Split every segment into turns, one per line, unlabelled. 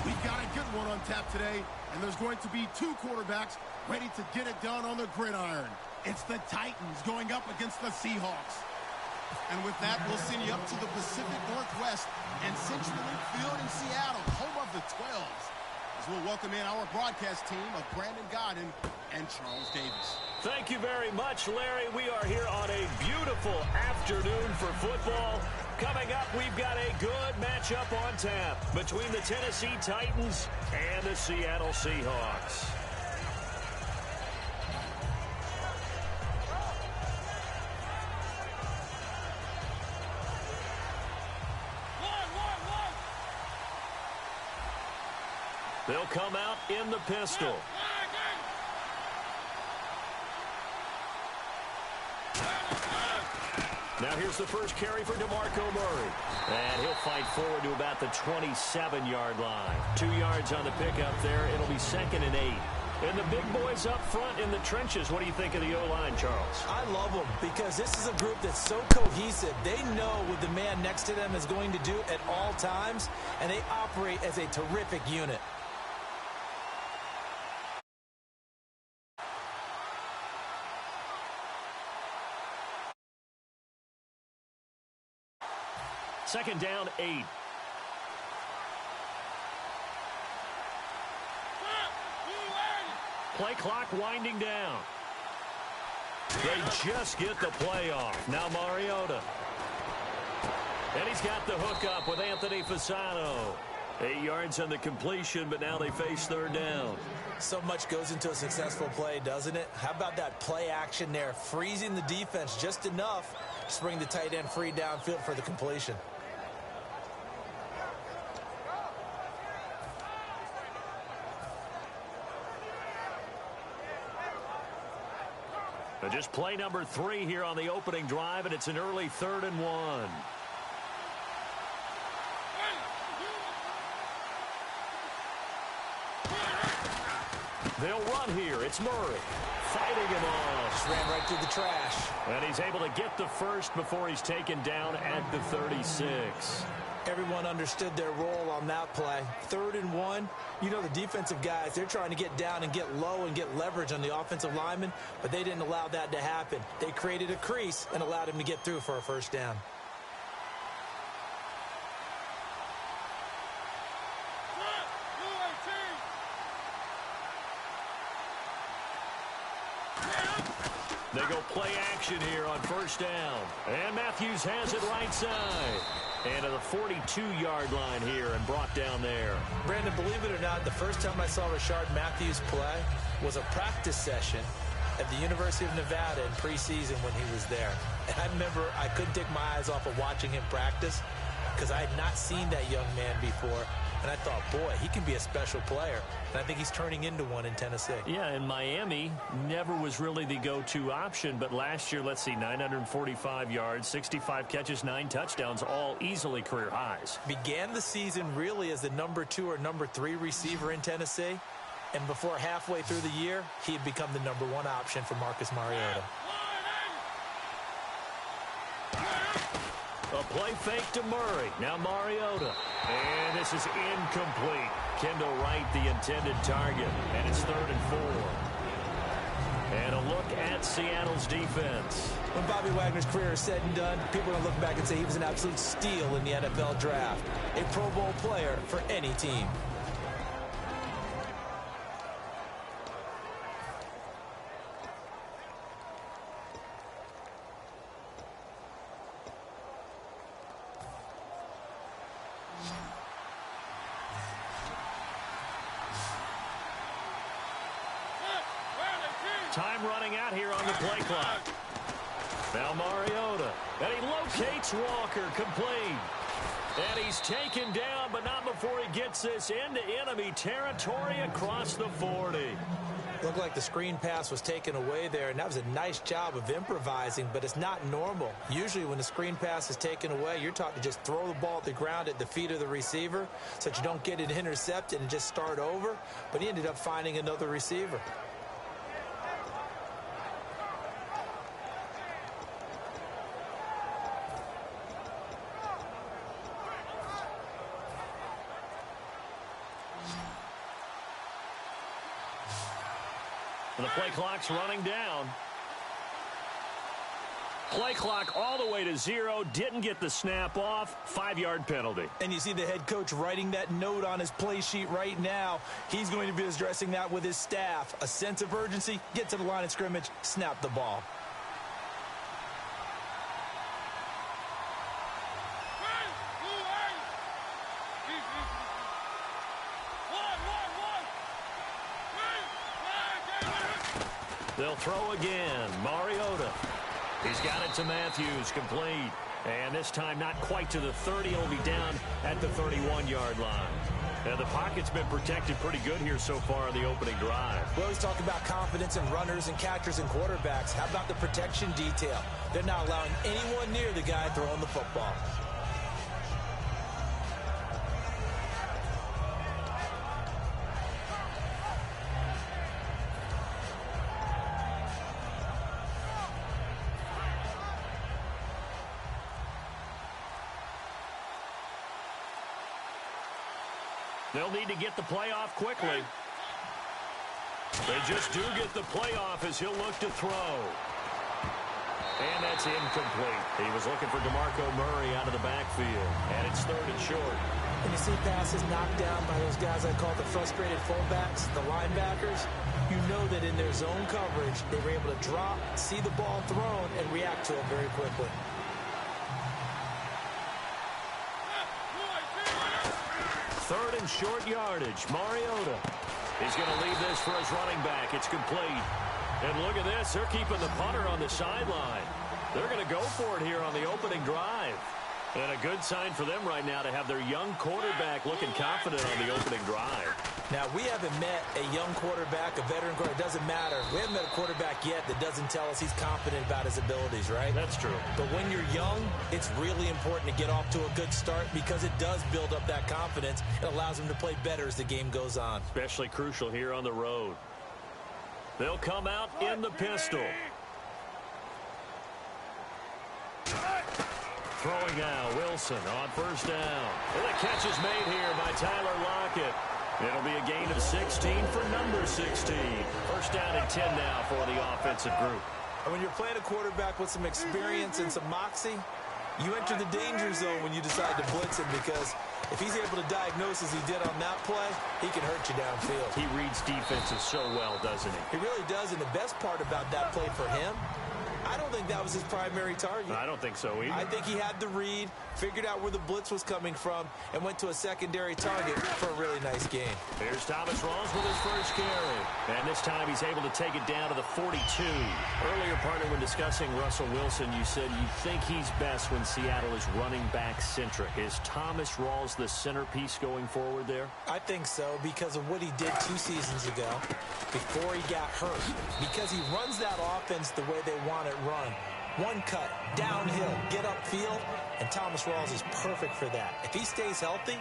We've got a good one on tap today, and there's going to be two quarterbacks ready to get it done on the gridiron. It's the Titans going up against the Seahawks. And with that, we'll send you up to the Pacific Northwest and Central Link Field in Seattle, home of the 12s. As we'll welcome in our broadcast team of Brandon Godden and Charles Davis.
Thank you very much, Larry. We are here on a beautiful afternoon for football. Coming up, we've got a good matchup on tap between the Tennessee Titans and the Seattle Seahawks. They'll come out in the pistol. Now here's the first carry for DeMarco Murray. And he'll fight forward to about the 27-yard line. 2 yards on the pickup there. It'll be 2nd and 8. And the big boys up front in the trenches. What do you think of the O-line, Charles?
I love them because this is a group that's so cohesive. They know what the man next to them is going to do at all times, and they operate as a terrific unit.
Second down, 8. Play clock winding down. They just get the play off. Now Mariota. And he's got the hook up with Anthony Fasano. 8 yards on the completion, but now they face third down.
So much goes into a successful play, doesn't it? How about that play action there? Freezing the defense just enough to bring the tight end free downfield for the completion.
Just play number 3 here on the opening drive, and it's an early 3rd and 1. They'll run here. It's Murray fighting him off.
Just ran right through the trash.
And he's able to get the first before he's taken down at the 36.
Everyone understood their role on that play. 3rd and 1. You know, the defensive guys, they're trying to get down and get low and get leverage on the offensive lineman, but they didn't allow that to happen. They created a crease and allowed him to get through for a first down.
They go play action here on first down. And Matthews has it right side. And to the 42-yard line here and brought down there.
Brandon, believe it or not, the first time I saw Rashard Matthews play was a practice session at the University of Nevada in preseason when he was there. And I remember I couldn't take my eyes off of watching him practice because I had not seen that young man before. And I thought, boy, he can be a special player. And I think he's turning into one in Tennessee.
Yeah, and Miami never was really the go-to option. But last year, let's see, 945 yards, 65 catches, 9 touchdowns, all easily career highs.
Began the season really as the number 2 or number 3 receiver in Tennessee. And before halfway through the year, he had become the number 1 option for Marcus Mariota.
A play fake to Murray. Now Mariota. And this is incomplete. Kendall Wright, the intended target. And it's 3rd and 4. And a look at Seattle's defense.
When Bobby Wagner's career is said and done, people are going to look back and say he was an absolute steal in the NFL draft. A Pro Bowl player for any team.
Time running out here on the play clock. Now Mariota. And he locates Walker, complete. And he's taken down, but not before he gets this into enemy territory across the 40.
Looked like the screen pass was taken away there, and that was a nice job of improvising, but it's not normal. Usually when the screen pass is taken away, you're taught to just throw the ball at the ground at the feet of the receiver so that you don't get it intercepted and just start over, but he ended up finding another receiver.
The play clock's running down. Play clock all the way to 0. Didn't get the snap off. 5-yard penalty.
And you see the head coach writing that note on his play sheet right now. He's going to be addressing that with his staff. A sense of urgency, get to the line of scrimmage, snap the ball.
They'll throw again. Mariota. He's got it to Matthews, complete. And this time not quite to the 30. He'll be down at the 31-yard line. And the pocket's been protected pretty good here so far on the opening drive.
We always talk about confidence in runners and catchers and quarterbacks. How about the protection detail? They're not allowing anyone near the guy throwing the football.
They'll need to get the play off quickly. They just do get the play off as he'll look to throw. And that's incomplete. He was looking for DeMarco Murray out of the backfield. And it's 3rd and short.
When you see passes knocked down by those guys I call the frustrated fullbacks, the linebackers, you know that in their zone coverage, they were able to drop, see the ball thrown, and react to it very quickly.
Third and short yardage. Mariota. He's going to leave this for his running back. It's complete. And look at this. They're keeping the punter on the sideline. They're going to go for it here on the opening drive. And a good sign for them right now to have their young quarterback looking confident on the opening drive.
Now, we haven't met a young quarterback, a veteran quarterback. It doesn't matter. We haven't met a quarterback yet that doesn't tell us he's confident about his abilities, right?
That's true.
But when you're young, it's really important to get off to a good start because it does build up that confidence. It allows him to play better as the game goes on.
Especially crucial here on the road. They'll come out in the pistol. Throwing now, Wilson on first down. And the catch is made here by Tyler Lockett. It'll be a gain of 16 for number 16. First down and 10 now for the offensive group.
And when you're playing a quarterback with some experience and some moxie, you enter the danger zone when you decide to blitz him because if he's able to diagnose as he did on that play, he can hurt you downfield.
He reads defenses so well, doesn't he?
He really does, and the best part about that play for him, I don't think that was his primary target.
I don't think so either.
I think he had the read, figured out where the blitz was coming from, and went to a secondary target for a really nice game.
Here's Thomas Rawls with his first carry. And this time he's able to take it down to the 42. Earlier, partner, when discussing Russell Wilson, you said you think he's best when Seattle is running back centric. Is Thomas Rawls the centerpiece going forward there?
I think so because of what he did 2 seasons ago before he got hurt. Because he runs that offense the way they want it run. One cut, downhill, get upfield, and Thomas Rawls is perfect for that. If he stays healthy,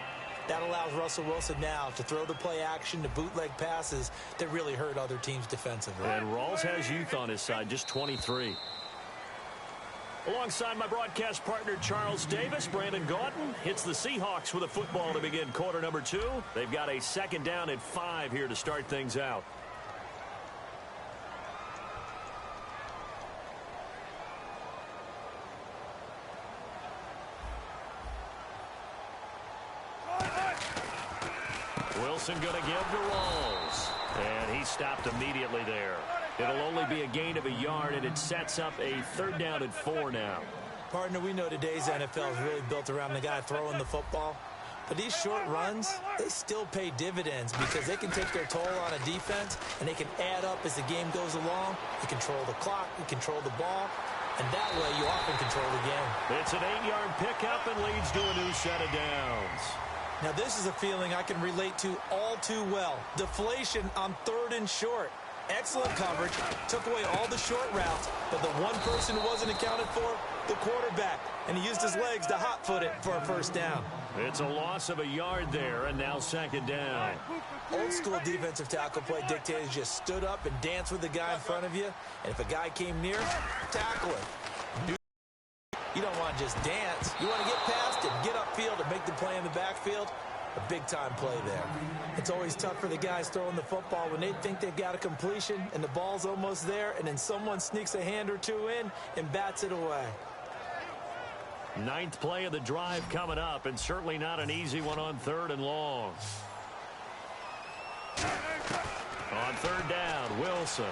that allows Russell Wilson now to throw the play action, to bootleg passes that really hurt other teams defensively.
And Rawls has youth on his side, just 23. Alongside my broadcast partner, Charles Davis, Brandon Gaudin hits the Seahawks with a football to begin quarter number 2. They've got a second down and 5 here to start things out. Wilson going to give to Rawls. And he stopped immediately there. It'll only be a gain of a yard, and it sets up a 3rd down and 4 now.
Partner, we know today's NFL is really built around the guy throwing the football. But these short runs, they still pay dividends because they can take their toll on a defense, and they can add up as the game goes along. You control the clock, you control the ball, and that way you often control the game.
It's an 8-yard pickup and leads to a new set of downs.
Now, this is a feeling I can relate to all too well. Deflation on 3rd and short. Excellent coverage, took away all the short routes, but the one person who wasn't accounted for, the quarterback, and he used his legs to hot-foot it for a first down.
It's a loss of a yard there, and now 2nd down.
Old-school defensive tackle play dictated just stood up and danced with the guy in front of you, and if a guy came near, tackle him. You don't want to just dance. You want to get past it, get upfield, and make the play in the backfield. A big-time play there. It's always tough for the guys throwing the football when they think they've got a completion and the ball's almost there, and then someone sneaks a hand or two in and bats it away.
Ninth play of the drive coming up, and certainly not an easy one on 3rd and long. On 3rd down, Wilson.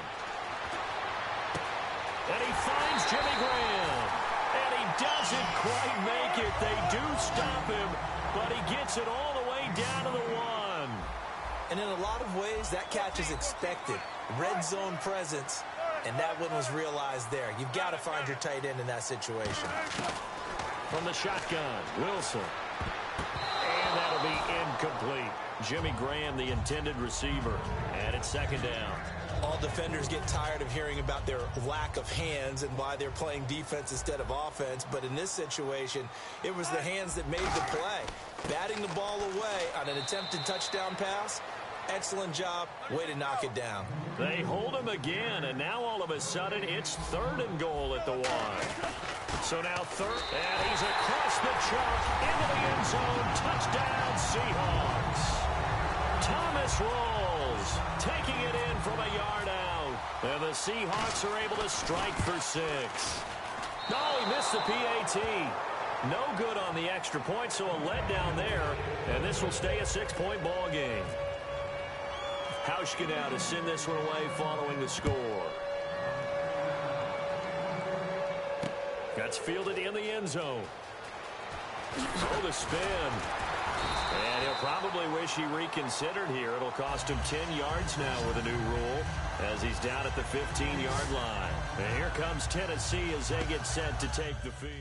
And he finds Jimmy Graham. And he doesn't quite make it. They do stop him, but he gets it all the way down to the 1.
And in a lot of ways, that catch is expected. Red zone presence, and that one was realized there. You've got to find your tight end in that situation.
From the shotgun, Wilson. And that'll be incomplete. Jimmy Graham, the intended receiver. And it's 2nd down.
All defenders get tired of hearing about their lack of hands and why they're playing defense instead of offense. But in this situation, it was the hands that made the play. Batting the ball away on an attempted touchdown pass. Excellent job. Way to knock it down.
They hold him again, and now all of a sudden it's 3rd and goal at the 1. So now 3rd, and he's across the chalk into the end zone. Touchdown, Seahawks. Thomas rolls, taking it in from a yard out. And the Seahawks are able to strike for 6. Oh, he missed the PAT. No good on the extra point, so a letdown there. And this will stay a 6-point ball game. Hauschka now to send this one away following the score. That's fielded in the end zone. So the spin. And he'll probably wish he reconsidered here. It'll cost him 10 yards now with a new rule as he's down at the 15-yard line. And here comes Tennessee as they get set to take the field.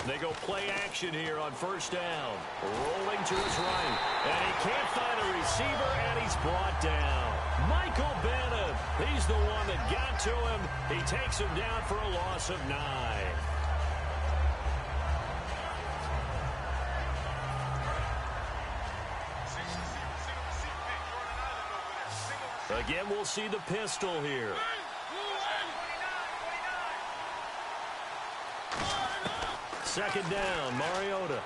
They go play action here on 1st down. Rolling to his right. And he can't find a receiver, and he's brought down. Michael Bennett, he's the one that got to him. He takes him down for a loss of 9. Again, we'll see the pistol here. Second down, Mariota.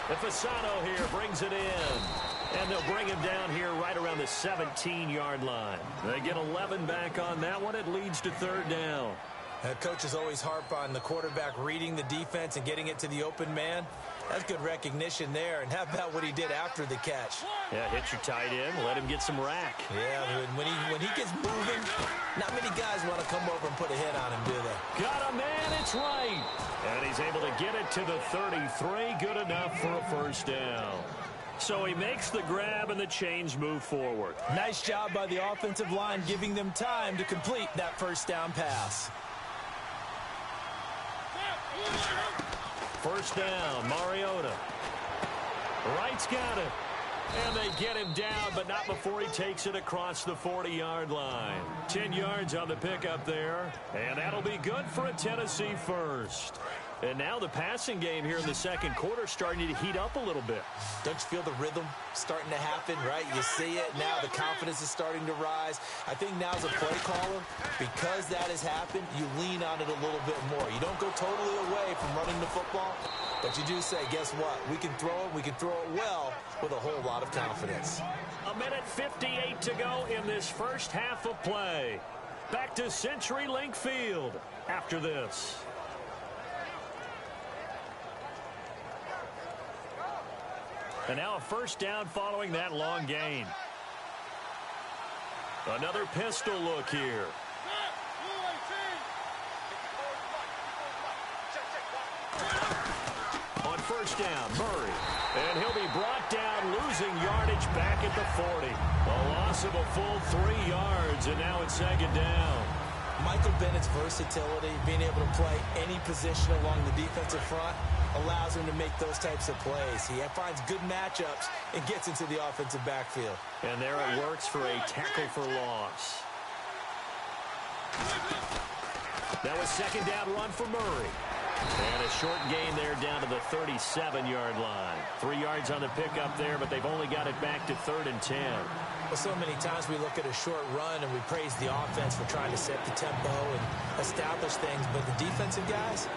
And Fasano here brings it in. And they'll bring him down here right around the 17-yard line. They get 11 back on that one. It leads to 3rd down.
Coaches always harp on the quarterback reading the defense and getting it to the open man. That's good recognition there. And how about what he did after the catch?
Yeah, hit your tight end, let him get some rack.
Yeah, when he gets moving, not many guys want to come over and put a hit on him, do they?
Got a man, it's right. And he's able to get it to the 33. Good enough for a 1st down. So he makes the grab and the chains move forward.
Nice job by the offensive line giving them time to complete that 1st down pass.
1st down, Mariota. Wright's got it. And they get him down, but not before he takes it across the 40-yard line. 10 yards on the pickup there. And that'll be good for a Tennessee 1st. And now the passing game here in the second quarter starting to heat up a little bit.
Don't you feel the rhythm starting to happen, right? You see it now. The confidence is starting to rise. I think now as a play caller, because that has happened, you lean on it a little bit more. You don't go totally away from running the football, but you do say, guess what? We can throw it. We can throw it well with a whole lot of confidence.
A minute 58 to go in this first half of play. Back to CenturyLink Field after this. And now a first down following that long gain. Another pistol look here. On first down, Murray. And he'll be brought down, losing yardage back at the 40. A loss of a full 3 yards, and now it's second down.
Michael Bennett's versatility, being able to play any position along the defensive front, allows him to make those types of plays. He finds good matchups and gets into the offensive backfield.
And there it works for a tackle for loss. That was second down run for Murray. And a short gain there down to the 37-yard line. 3 yards on the pickup there, but they've only got it back to 3rd and 10.
Well, so many times we look at a short run and we praise the offense for trying to set the tempo and establish things, but the defensive guys,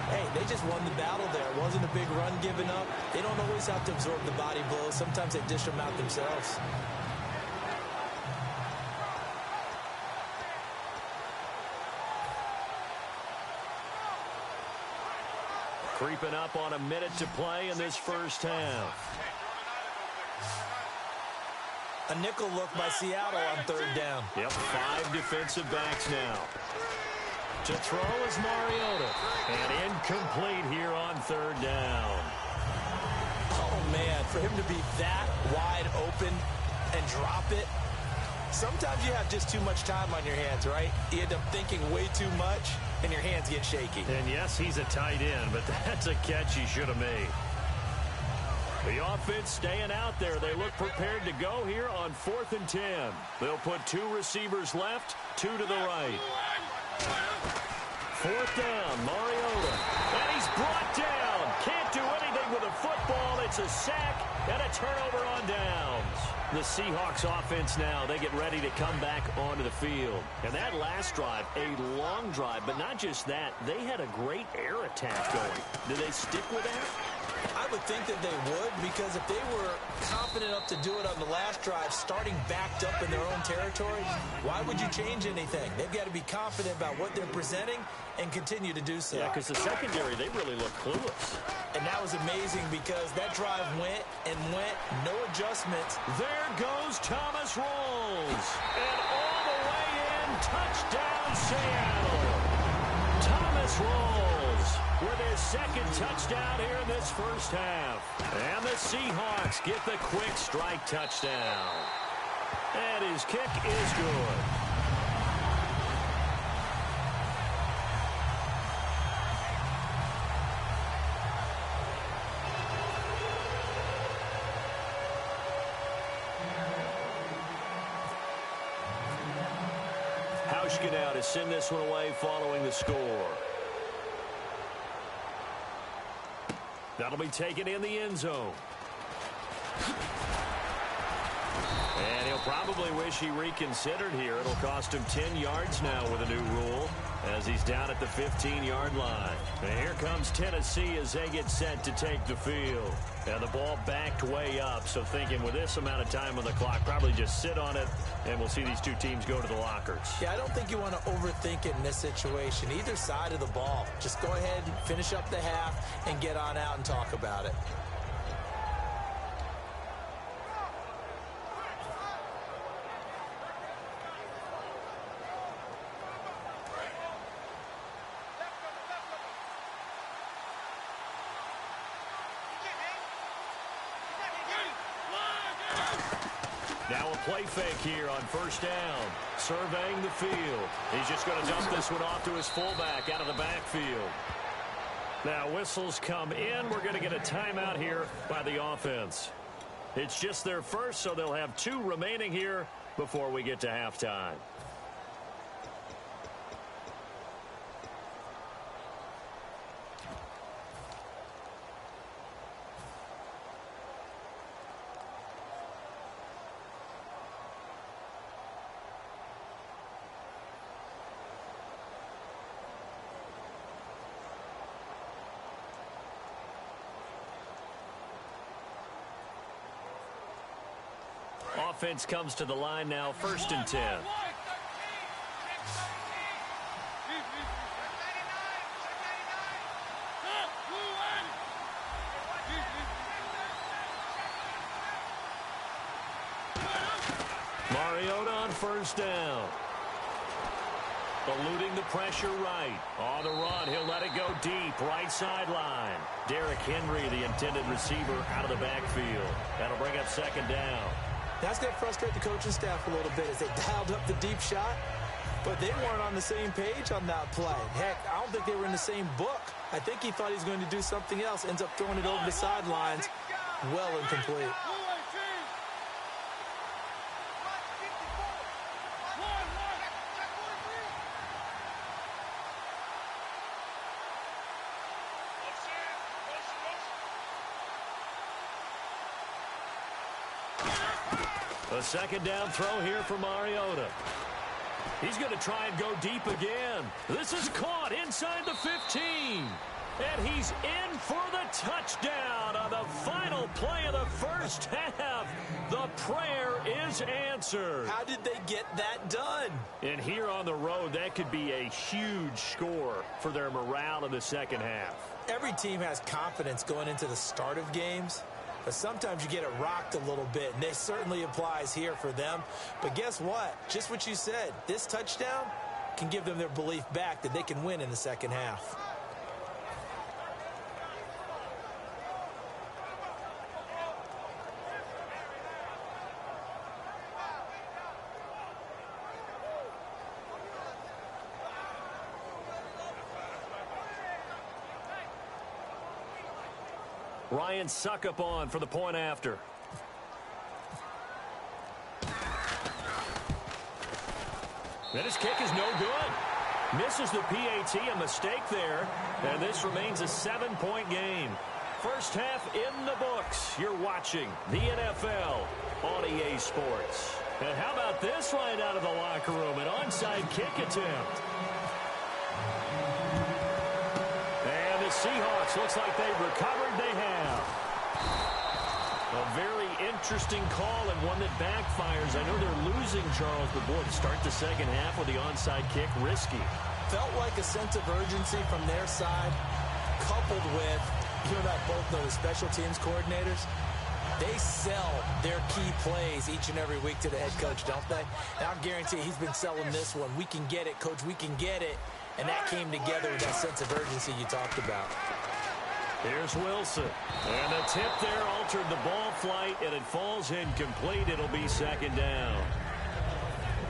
hey, they just won the battle there. It wasn't a big run given up. They don't always have to absorb the body blows. Sometimes they dish them out themselves.
Creeping up on a minute to play in this first half.
A nickel look by Seattle on 3rd down.
Yep, 5 defensive backs now. To throw is Mariota. And incomplete here on 3rd down.
Oh, man, for him to be that wide open and drop it. Sometimes you have just too much time on your hands, right? You end up thinking way too much, and your hands get shaky.
And yes, he's a tight end, but that's a catch he should have made. The offense staying out there. They look prepared to go here on 4th and 10. They'll put 2 receivers left, 2 to the right. 4th down, Mariota. And he's brought down. Can't do anything with a football. It's a sack and a turnover on downs. The Seahawks offense now, they get ready to come back onto the field. And that last drive, a long drive, but not just that. They had a great air attack going. Do they stick with that?
I would think that they would, because if they were confident enough to do it on the last drive, starting backed up in their own territory, why would you change anything? They've got to be confident about what they're presenting and continue to do so.
Yeah, because the secondary, they really look clueless.
And that was amazing because that drive went and went, no adjustments.
There goes Thomas Rawls. And all the way in, touchdown Seattle. Thomas Rawls with his 2nd touchdown here in this first half. And the Seahawks get the quick strike touchdown. And his kick is good. Now to send this one away following the score. That'll be taken in the end zone. And he'll probably wish he reconsidered here. It'll cost him 10 yards now with a new rule as he's down at the 15-yard line. And here comes Tennessee as they get set to take the field. And the ball backed way up, so thinking with this amount of time on the clock, probably just sit on it, and we'll see these two teams go to the lockers.
Yeah, I don't think you want to overthink it in this situation. Either side of the ball. Just go ahead and finish up the half and get on out and talk about it.
Now a play fake here on first down. Surveying the field. He's just going to dump this one off to his fullback out of the backfield. Now whistles come in. We're going to get a timeout here by the offense. It's just their first, so they'll have 2 remaining here before we get to halftime. offense comes to the line now, 1st and 10. Mariota on 1st down. Eluding the pressure right. On the run, he'll let it go deep. Right sideline. Derrick Henry, the intended receiver, out of the backfield. That'll bring up 2nd down.
That's going to frustrate the coaching staff a little bit as they dialed up the deep shot. But they weren't on the same page on that play. Heck, I don't think they were in the same book. I think he thought he was going to do something else. Ends up throwing it over the sidelines. Well incomplete.
A 2nd down throw here for Mariota. He's going to try and go deep again. This is caught inside the 15. And he's in for the touchdown on the final play of the first half. The prayer is answered.
How did they get that done?
And here on the road, that could be a huge score for their morale in the second half.
Every team has confidence going into the start of games. But sometimes you get it rocked a little bit, and this certainly applies here for them. But guess what? Just what you said, this touchdown can give them their belief back that they can win in the second half.
Ryan Suckup on for the point after. And his kick is no good. Misses the PAT, a mistake there. And this remains a 7-point game. First half in the books. You're watching the NFL on EA Sports. And how about this right out of the locker room? An onside kick attempt. And the Seahawks, looks like they've recovered. They have. A very interesting call and one that backfires. I know they're losing, Charles, but boy, to start the second half with the onside kick, risky.
Felt like a sense of urgency from their side, coupled with, you and I both know the special teams coordinators, they sell their key plays each and every week to the head coach, don't they? And I'll guarantee he's been selling this one. We can get it, coach, we can get it. And that came together with that sense of urgency you talked about.
Here's Wilson. And the tip there altered the ball flight, and it falls incomplete. It'll be second down.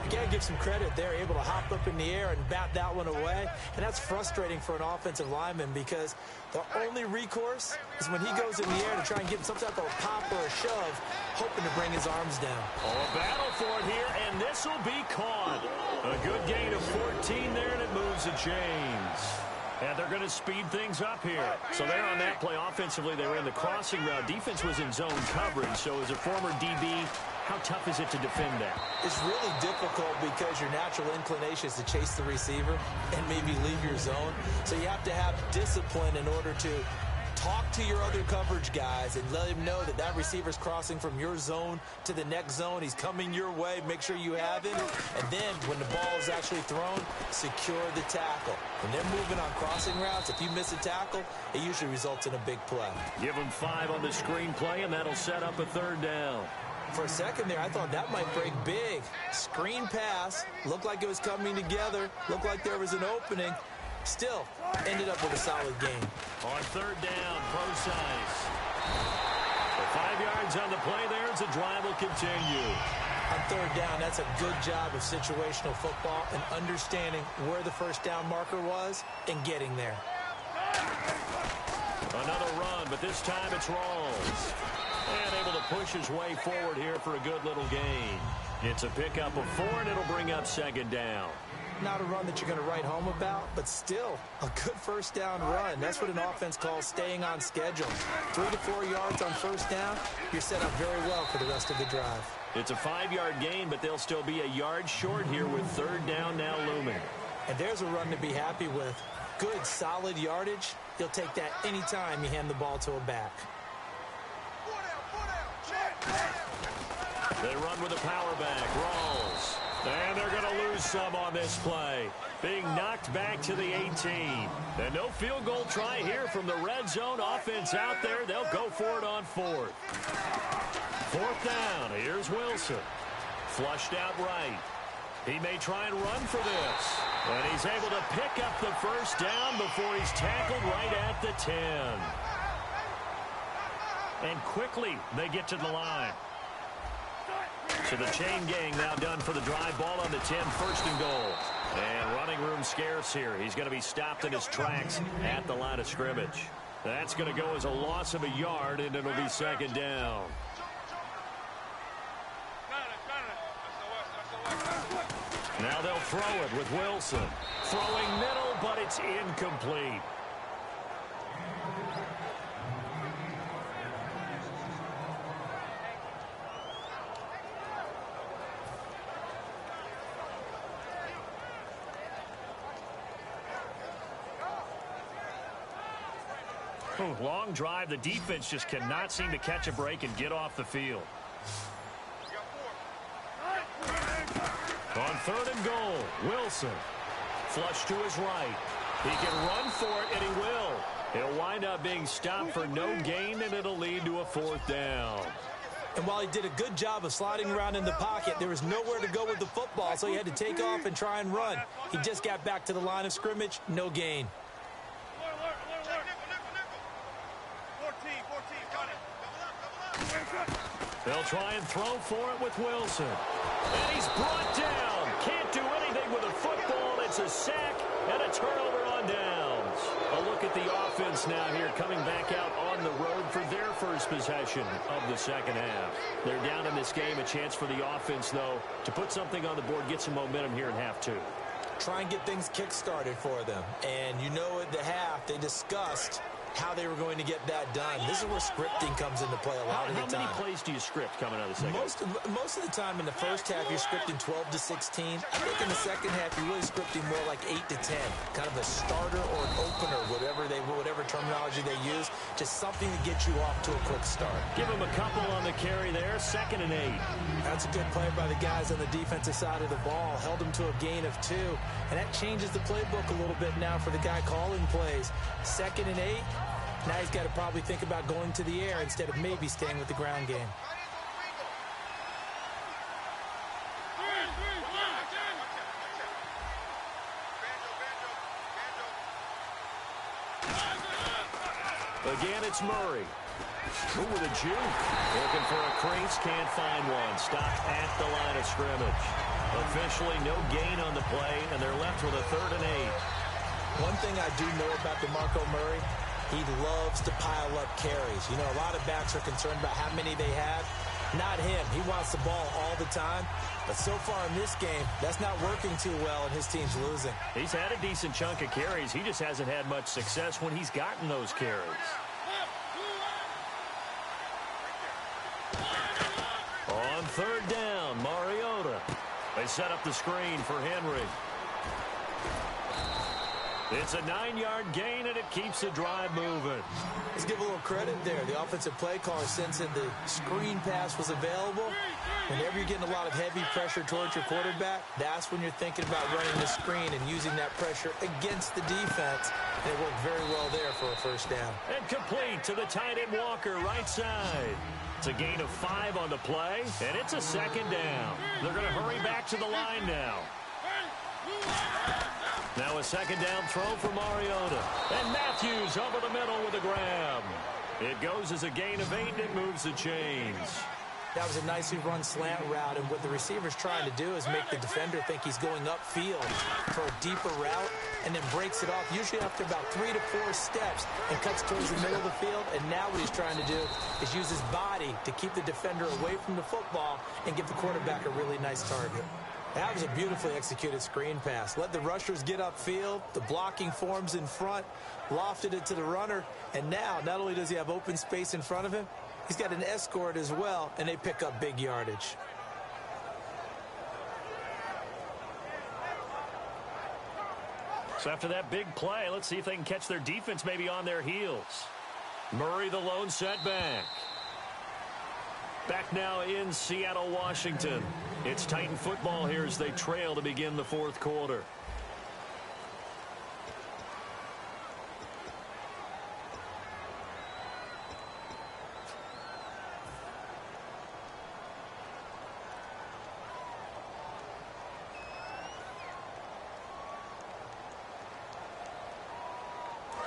You got to give some credit. They're able to hop up in the air and bat that one away. And that's frustrating for an offensive lineman because the only recourse is when he goes in the air to try and get some type of pop or a shove, hoping to bring his arms down.
Oh, a battle for it here, and this will be caught. A good gain of 14 there, and it moves the chains. And they're going to speed things up here. So they're on that play. Offensively, they ran the crossing route. Defense was in zone coverage. So as a former DB, how tough is it to defend that?
It's really difficult because your natural inclination is to chase the receiver and maybe leave your zone. So you have to have discipline in order to talk to your other coverage guys and let him know that that receiver's crossing from your zone to the next zone. He's coming your way. Make sure you have him. And then when the ball is actually thrown, secure the tackle. When they're moving on crossing routes, if you miss a tackle, it usually results in a big play.
Give them 5 on the screen play, and that'll set up a third down.
For a second there, I thought that might break big. Screen pass. Looked like it was coming together. Looked like there was an opening. Still, ended up with a solid game.
On third down, Procise. 5 yards on the play there as the drive will continue.
On third down, that's a good job of situational football and understanding where the first down marker was and getting there.
Another run, but this time it's Rawls. And able to push his way forward here for a good little gain. It's a pickup of 4, and it'll bring up second down.
Not a run that you're going to write home about, but still a good first down run. That's what an offense calls staying on schedule. 3 to 4 yards on first down, you're set up very well for the rest of the drive.
It's a 5-yard gain, but they'll still be a yard short here with third down now looming.
And there's a run to be happy with. Good, solid yardage. You'll take that anytime you hand the ball to a back.
They run with a power back. Rawls. And they're going to lose some on this play. Being knocked back to the 18. And no field goal try here from the red zone. Offense out there. They'll go for it on fourth. Fourth down. Here's Wilson. Flushed out right. He may try and run for this. And he's able to pick up the first down before he's tackled right at the 10. And quickly they get to the line. So the chain gang now done for the drive. Ball on the 10, first and goal. And running room scarce here. He's going to be stopped in his tracks at the line of scrimmage. That's going to go as a loss of a yard, and it'll be second down. Now they'll throw it with Wilson. Throwing middle, but it's incomplete. Long drive. The defense just cannot seem to catch a break and get off the field. On third and goal, Wilson. Flush to his right. He can run for it, and he will. He'll wind up being stopped for no gain, and it'll lead to a fourth down.
And while he did a good job of sliding around in the pocket, there was nowhere to go with the football, so he had to take off and try and run. He just got back to the line of scrimmage, no gain.
They'll try and throw for it with Wilson. And he's brought down. Can't do anything with a football. It's a sack and a turnover on downs. A look at the offense now here, coming back out on the road for their first possession of the second half. They're down in this game. A chance for the offense, though, to put something on the board, get some momentum here in half two.
Try and get things kick-started for them. And you know at the half, they discussed how they were going to get that done. This is where scripting comes into play a lot of the time.
How many plays do you script coming out of the second?
Most of the time in the first half, you're scripting 12 to 16. I think in the second half, you're really scripting more like 8 to 10. Kind of a starter or an opener, whatever terminology they use. Just something to get you off to a quick start.
Give them a couple on the carry there. 2nd and 8.
That's a good play by the guys on the defensive side of the ball. Held them to a gain of 2. And that changes the playbook a little bit now for the guy calling plays. 2nd and 8. Now he's got to probably think about going to the air instead of maybe staying with the ground game.
Again, it's Murray. Ooh, with a juke. Looking for a crease, can't find one. Stopped at the line of scrimmage. Officially no gain on the play, and they're left with a 3rd and 8.
One thing I do know about DeMarco Murray, he loves to pile up carries. You know, a lot of backs are concerned about how many they have. Not him. He wants the ball all the time. But so far in this game, that's not working too well, and his team's losing.
He's had a decent chunk of carries. He just hasn't had much success when he's gotten those carries. On 3rd down, Mariota. They set up the screen for Henry. It's a 9-yard gain, and it keeps the drive moving.
Let's give a little credit there. The offensive play caller sensed that the screen pass was available. Whenever you're getting a lot of heavy pressure towards your quarterback, that's when you're thinking about running the screen and using that pressure against the defense. And it worked very well there for a first down.
And complete to the tight end Walker, right side. It's a gain of 5 on the play, and it's a 2nd down. They're going to hurry back to the line now. Now a 2nd down throw for Mariota. And Matthews over the middle with a grab. It goes as a gain of 8, and it moves the chains.
That was a nicely run slant route, and what the receiver's trying to do is make the defender think he's going upfield for a deeper route, and then breaks it off, usually after about 3 to 4 steps, and cuts towards the middle of the field. And now what he's trying to do is use his body to keep the defender away from the football and give the quarterback a really nice target. That was a beautifully executed screen pass. Let the rushers get upfield. The blocking forms in front. Lofted it to the runner. And now, not only does he have open space in front of him, he's got an escort as well, and they pick up big yardage.
So after that big play, let's see if they can catch their defense maybe on their heels. Murray the lone setback. Back now in Seattle, Washington. It's Titan football here as they trail to begin the fourth quarter.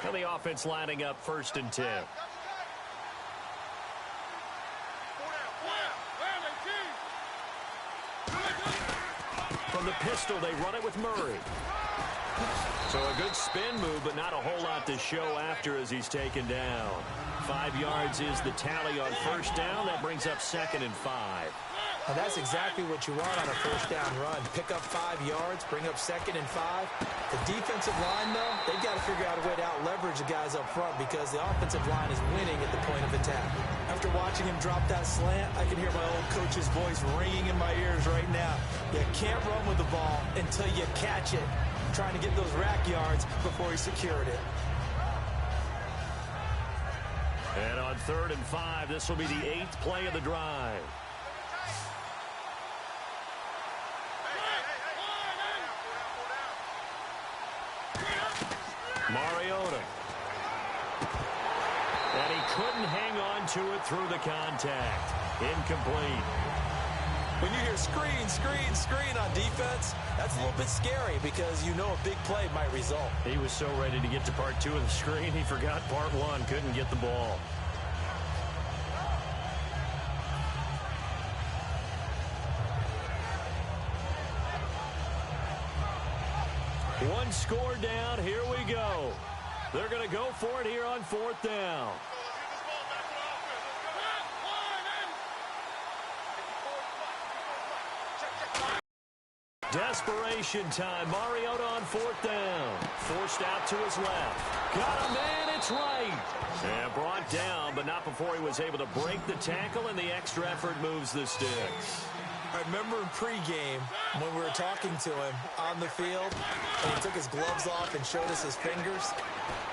And the offense lining up 1st and 10. From the pistol, they run it with Murray. So a good spin move, but not a whole lot to show after as he's taken down. 5 yards is the tally on 1st down. That brings up 2nd and 5.
Now that's exactly what you want on a 1st down run. Pick up 5 yards, bring up 2nd and 5. The defensive line, though, they've got to figure out a way to out-leverage the guys up front because the offensive line is winning at the point of attack. After watching him drop that slant, I can hear my old coach's voice ringing in my ears right now. You can't run with the ball until you catch it. Trying to get those rack yards before he secured it.
And on 3rd and 5, this will be the 8th play of the drive. Mariota. And he couldn't hang on to it through the contact. Incomplete.
When you hear screen, screen, screen on defense, that's a little bit scary because you know a big play might result.
He was so ready to get to part 2 of the screen, he forgot part 1, couldn't get the ball. One score down, here we go. They're going to go for it here on 4th down. Desperation time. Mariota on 4th down. Forced out to his left. Got a man, it's right. And brought down, but not before he was able to break the tackle, and the extra effort moves the sticks.
I remember in pregame when we were talking to him on the field, and he took his gloves off and showed us his fingers.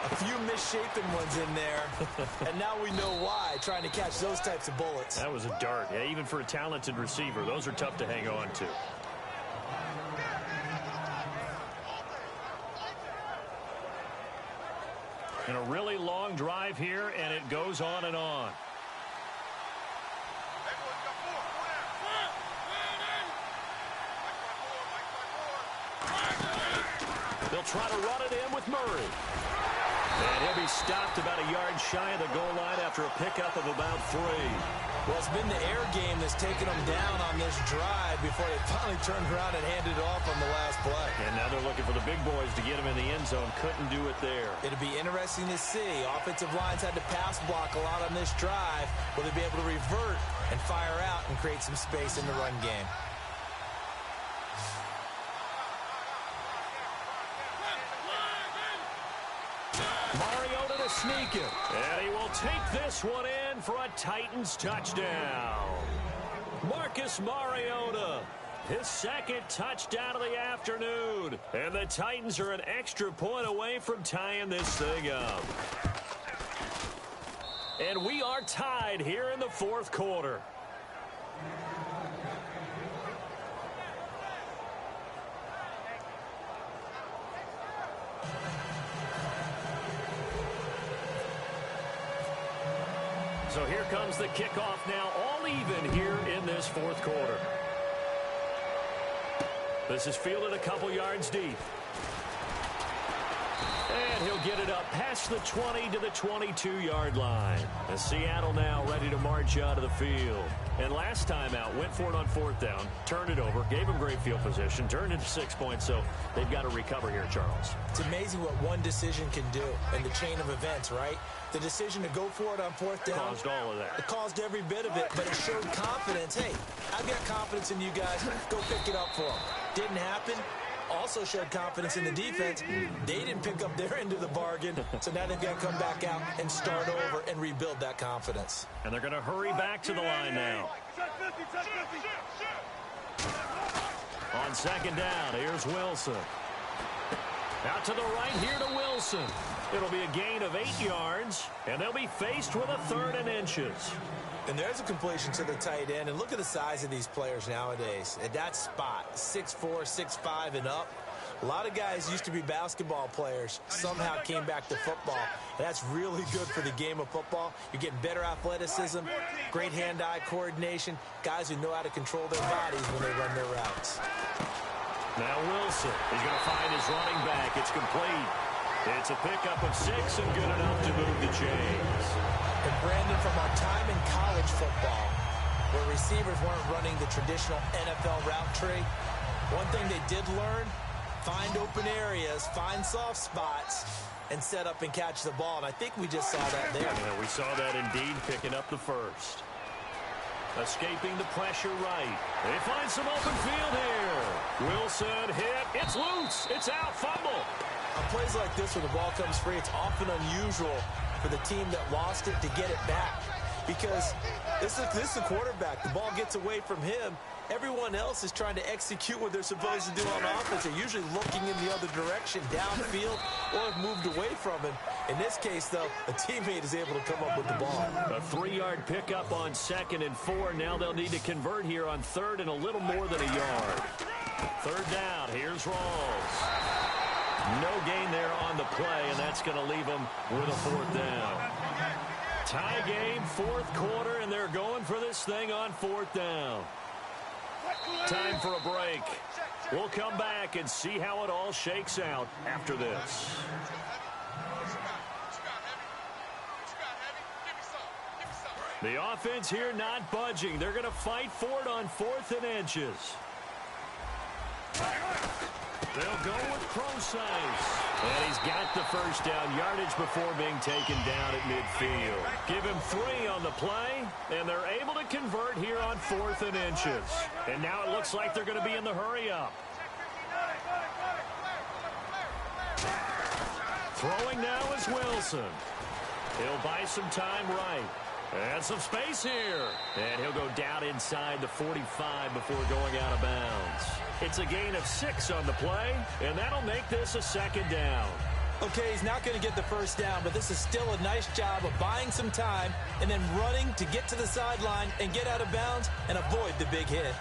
A few misshapen ones in there, and now we know why, trying to catch those types of bullets.
That was a dart. Yeah, even for a talented receiver, those are tough to hang on to. And a really long drive here, and it goes on and on. They'll try to run it in with Murray. And he'll be stopped about a yard shy of the goal line after a pickup of about 3.
Well, it's been the air game that's taken them down on this drive before they finally turned around and handed it off on the last play.
And now they're looking for the big boys to get him in the end zone. Couldn't do it there.
It'll be interesting to see. Offensive lines had to pass block a lot on this drive. Will they be able to revert and fire out and create some space in the run game?
Mariota to sneak it. And he will take this one in for a Titans touchdown. Marcus Mariota, his 2nd touchdown of the afternoon. And the Titans are an extra point away from tying this thing up. And we are tied here in the 4th quarter. So here comes the kickoff now, all even here in this 4th quarter. This is fielded a couple yards deep. And he'll get it up past the 20 to the 22-yard line. And Seattle now ready to march out of the field. And last time out, went for it on 4th down, turned it over, gave him great field position, turned it to 6 points, so they've got to recover here, Charles.
It's amazing what one decision can do in the chain of events, right? The decision to go for it on 4th down.
Caused all of that.
It caused every bit of it, but it showed confidence. Hey, I've got confidence in you guys. Go pick it up for them. Didn't happen. Also showed confidence in the defense. They didn't pick up their end of the bargain, so now they've got to come back out and start over and rebuild that confidence.
And they're going to hurry back to the line now. On 2nd down, here's Wilson. Out to the right here to Wilson. It'll be a gain of 8 yards, and they'll be faced with a 3rd and inches.
And there's a completion to the tight end. And look at the size of these players nowadays. At that spot, 6'4", 6'5", and up. A lot of guys used to be basketball players, somehow came back to football. And that's really good for the game of football. You're getting better athleticism, great hand-eye coordination, guys who know how to control their bodies when they run their routes.
Now Wilson is going to find his running back. It's complete. It's a pickup of 6 and good enough to move the chains.
And Brandon, from our time in college football, where receivers weren't running the traditional NFL route tree, one thing they did learn, find open areas, find soft spots, and set up and catch the ball. And I think we just saw that there.
Yeah, we saw that indeed, picking up the first. Escaping the pressure right. They find some open field here. Wilson hit. It's loose. It's out. Fumble.
On plays like this where the ball comes free, it's often unusual for the team that lost it to get it back. Because this is the quarterback. The ball gets away from him. Everyone else is trying to execute what they're supposed to do on offense. They're usually looking in the other direction, downfield, or have moved away from him. In this case, though, a teammate is able to come up with the ball.
A 3-yard pickup on 2nd and 4. Now they'll need to convert here on 3rd and a little more than a yard. 3rd down. Here's Rawls. No gain there on the play, and that's going to leave them with a 4th down. Tie game, 4th quarter, and they're going for this thing on 4th down. Time for a break. We'll come back and see how it all shakes out after this. The offense here not budging. They're going to fight for it on 4th and inches. They'll go with Procise. And he's got the first down yardage before being taken down at midfield. Give him 3 on the play, and they're able to convert here on 4th and inches. And now it looks like they're going to be in the hurry-up. Throwing now is Wilson. He'll buy some time right. And some space here. And he'll go down inside the 45 before going out of bounds. It's a gain of 6 on the play, and that'll make this a 2nd down.
Okay, he's not going to get the first down, but this is still a nice job of buying some time and then running to get to the sideline and get out of bounds and avoid the big hit.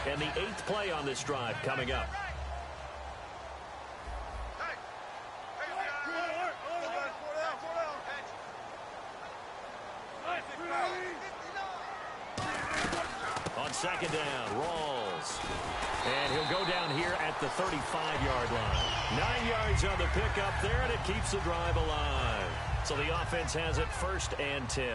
And the 8th play on this drive coming up. On 2nd down, Rawls. And he'll go down here at the 35-yard line. 9 yards on the pickup there, and it keeps the drive alive. So the offense has it 1st and 10.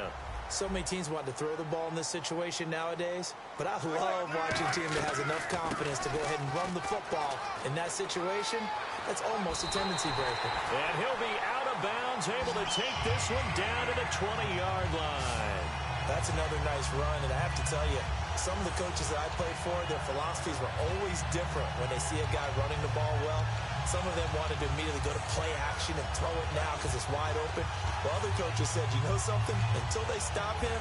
So many teams want to throw the ball in this situation nowadays, but I love watching a team that has enough confidence to go ahead and run the football. In that situation, that's almost a tendency breaker.
And he'll be out of bounds, able to take this one down to the 20-yard line.
That's another nice run, and I have to tell you, some of the coaches that I played for, their philosophies were always different when they see a guy running the ball well. Some of them wanted to immediately go to play action and throw it now because it's wide open. While other coaches said, you know something? Until they stop him,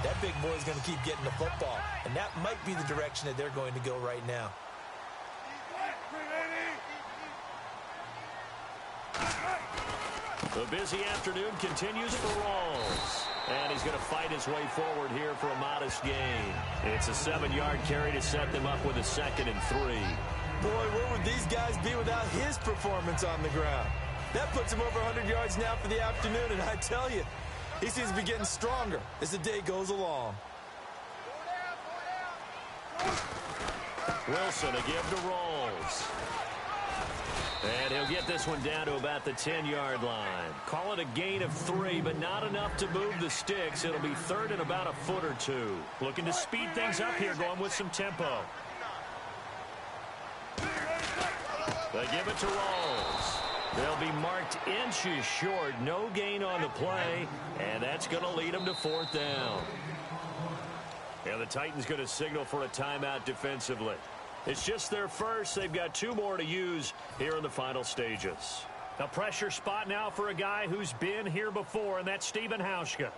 that big boy is going to keep getting the football. And that might be the direction that they're going to go right now.
The busy afternoon continues for Rawls. And he's going to fight his way forward here for a modest gain. It's a 7-yard carry to set them up with a 2nd and 3.
Boy, where would these guys be without his performance on the ground? That puts him over 100 yards now for the afternoon, and I tell you, he seems to be getting stronger as the day goes along.
Wilson, a give to Rawls. And he'll get this one down to about the 10-yard line. Call it a gain of 3, but not enough to move the sticks. It'll be 3rd and about a foot or 2. Looking to speed things up here, going with some tempo. They give it to Rawls. They'll be marked inches short. No gain on the play, and that's going to lead them to 4th down. And the Titans going to signal for a timeout defensively. It's just their first. They've got 2 more to use here in the final stages. A pressure spot now for a guy who's been here before, and that's Stephen Hauschka.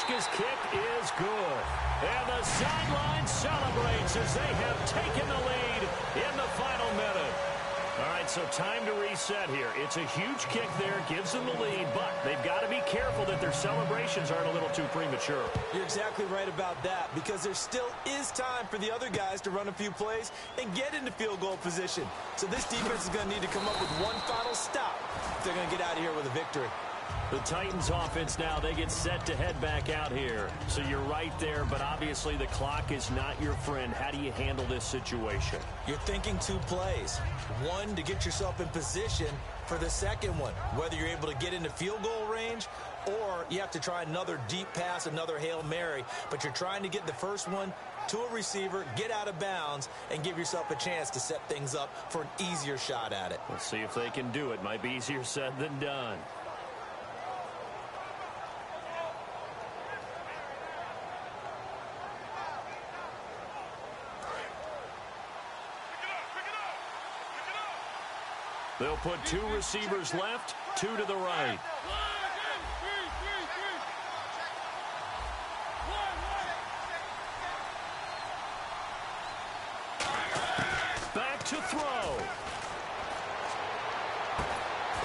Mishka's kick is good. And the sideline celebrates as they have taken the lead in the final minute. All right, so time to reset here. It's a huge kick there, gives them the lead, but they've got to be careful that their celebrations aren't a little too premature.
You're exactly right about that, because there still is time for the other guys to run a few plays and get into field goal position. So this defense is going to need to come up with one final stop if they're going to get out of here with a victory.
The Titans offense now, they get set to head back out here. So you're right there, but obviously the clock is not your friend. How do you handle this situation?
You're thinking two plays. One, to get yourself in position for the second one, whether you're able to get into field goal range or you have to try another deep pass, another Hail Mary. But you're trying to get the first one to a receiver, get out of bounds, and give yourself a chance to set things up for an easier shot at it.
Let's see if they can do it. Might be easier said than done. They'll put two receivers left, two to the right. Back to throw.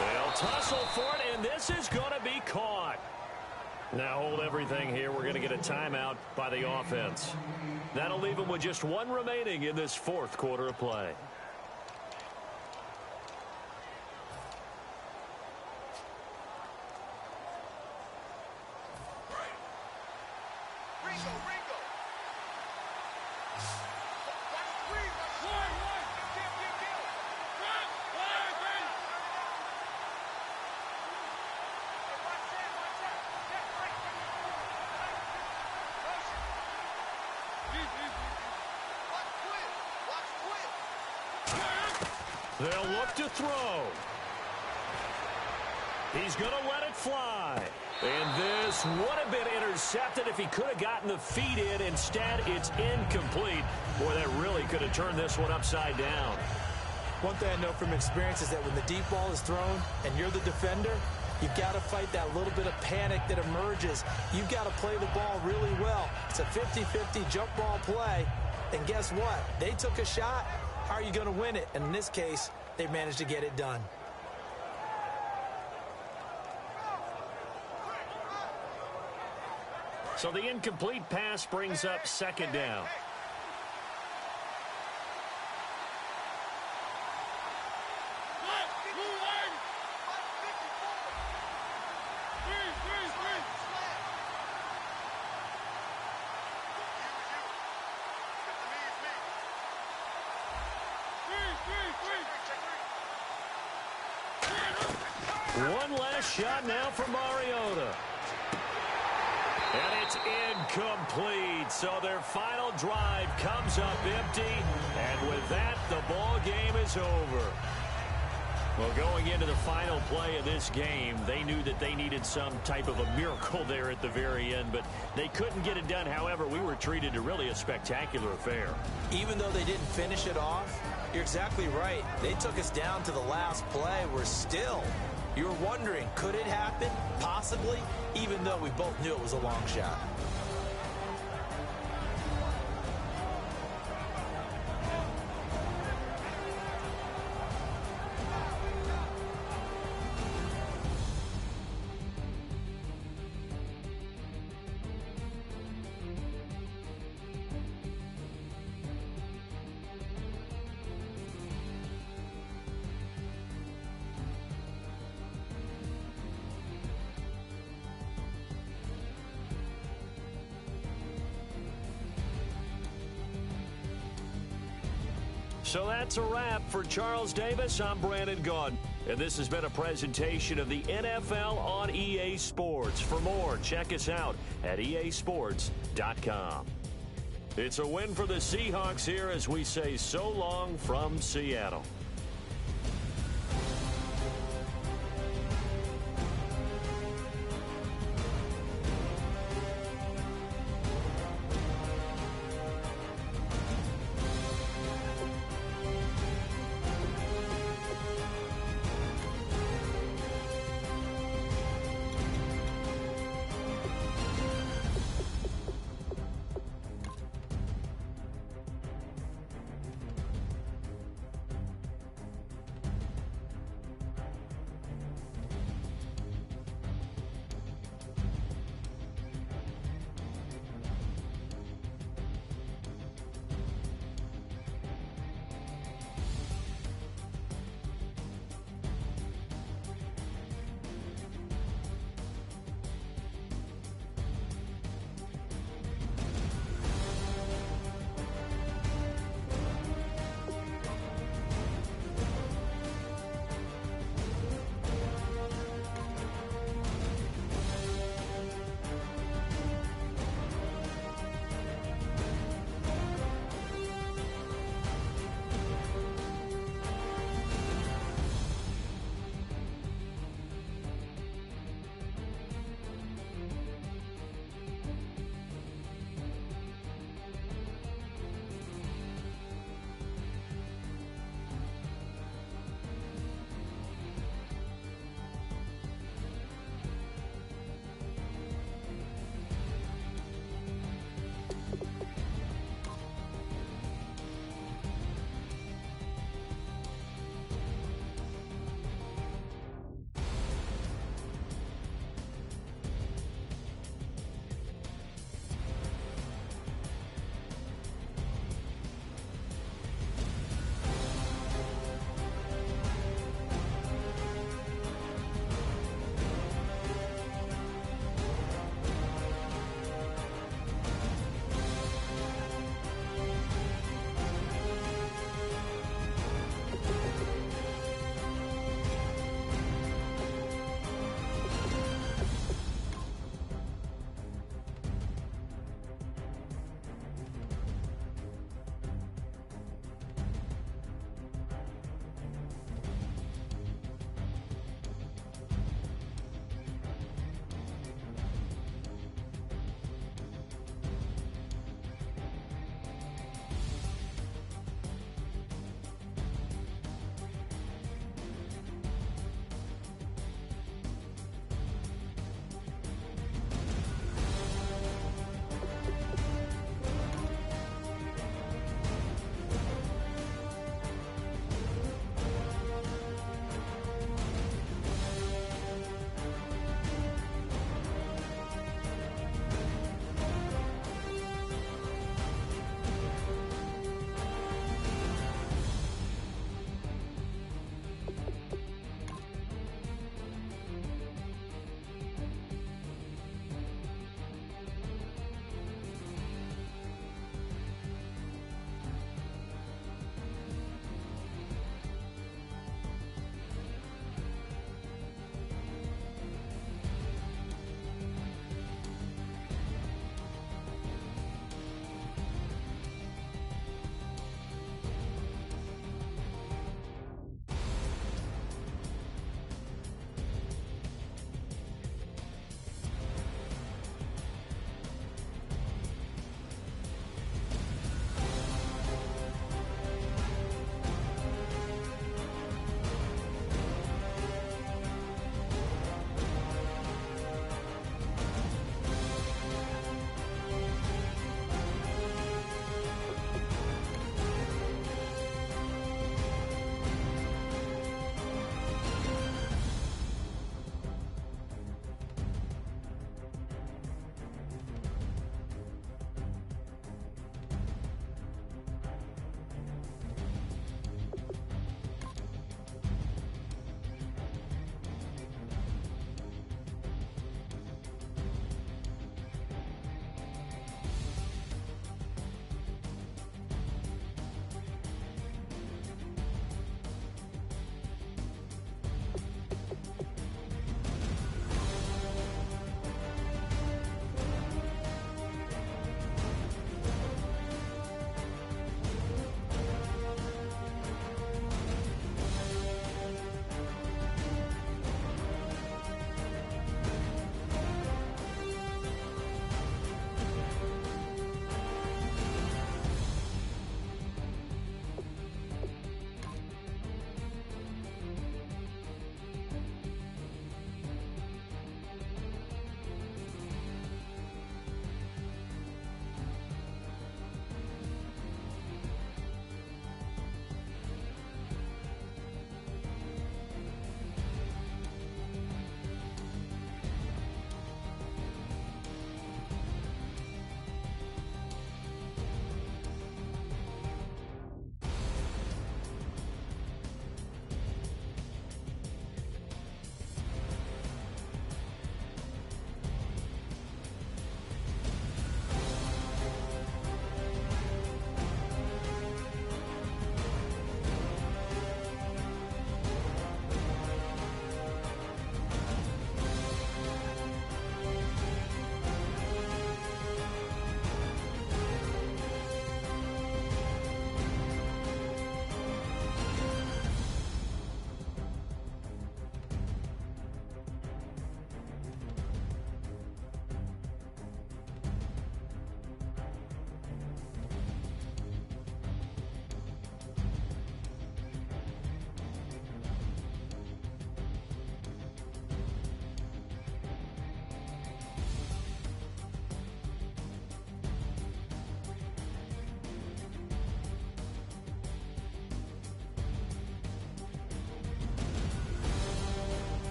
They'll tussle for it, and this is going to be caught. Now hold everything here. We're going to get a timeout by the offense. That'll leave them with just one remaining in this fourth quarter of play. They'll look to throw. He's going to let it fly. And this would have been intercepted if he could have gotten the feet in. Instead, it's incomplete. Boy, that really could have turned this one upside down.
One thing I know from experience is that when the deep ball is thrown and you're the defender, you've got to fight that little bit of panic that emerges. You've got to play the ball really well. It's a 50-50 jump ball play. And guess what? They took a shot. How are you going to win it? And in this case, they managed to get it done.
So the incomplete pass brings up second down. One last shot now for Mariota. And it's incomplete. So their final drive comes up empty. And with that, the ball game is over. Well, going into the final play of this game, they knew that they needed some type of a miracle there at the very end, but they couldn't get it done. However, we were treated to really a spectacular affair.
Even though they didn't finish it off, you're exactly right. They took us down to the last play. We're still, you're wondering, could it happen? Possibly, even though we both knew it was a long shot.
So that's a wrap for Charles Davis. I'm Brandon Gaudin, and this has been a presentation of the NFL on EA Sports. For more, check us out at easports.com. It's a win for the Seahawks here as we say so long from Seattle.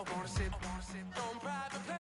I wanna sit on private.